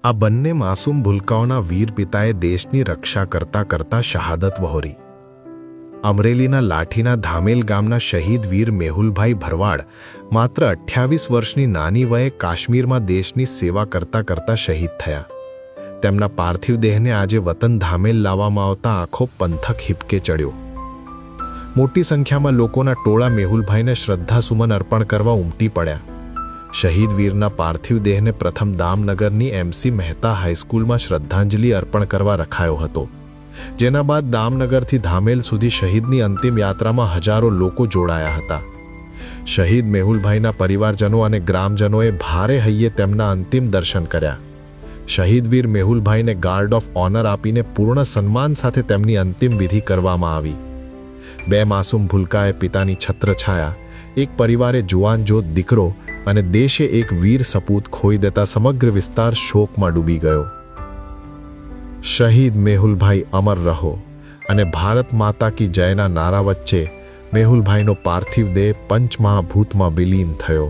આ બંને માસૂમ ભૂલકાઓના વીર પિતાએ દેશની રક્ષા કરતા કરતા શહાદત વહોરી. અમરેલીના લાઠીના ધામેલ ગામના શહીદ વીર મેહુલભાઈ ભરવાડ માત્ર 28 વર્ષની નાની વયે કાશ્મીરમાં દેશની સેવા કરતા કરતા શહીદ થયા. તેમના પાર્થિવ દેહને આજે વતન ધામેલ લાવવામાં આવતા આખો પંથક હિબકે ચડ્યો. મોટી સંખ્યામાં લોકોના ટોળા મેહુલભાઈને શ્રદ્ધાસુમન અર્પણ કરવા ઉમટી પડ્યા. શહીદ વીરના પાર્થિવ દેહને પ્રથમ દામનગરની MC મહેતા હાઈસ્કૂલમાં શ્રદ્ધાંજલિ અર્પણ કરવા રખાયો હતો, જેના બાદ દામનગરથી ધામેલ સુધી શહીદની અંતિમ યાત્રામાં હજારો લોકો જોડાયા હતા. શહીદ મેહુલભાઈના પરિવારજનો અને ગ્રામજનોએ ભારે હૈયે તેમના અંતિમ દર્શન કર્યા. શહીદ વીર મેહુલભાઈને ગાર્ડ ઓફ ઓનર આપીને પૂર્ણ સન્માન સાથે તેમની અંતિમ વિધિ કરવામાં આવી. બે માસૂમ ભૂલકાએ પિતાની છત્રછાયા, એક પરિવારે જુવાન જોત દીકરો અને દેશે એક વીર સપૂત ખોઈ દેતા સમગ્ર વિસ્તાર શોકમાં ડૂબી ગયો. શહીદ મેહુલભાઈ અમર રહો અને ભારત માતા કી જયના નારા વચ્ચે મેહુલભાઈનો પાર્થિવ દેહ પંચમહાભૂતમાં વિલીન થયો.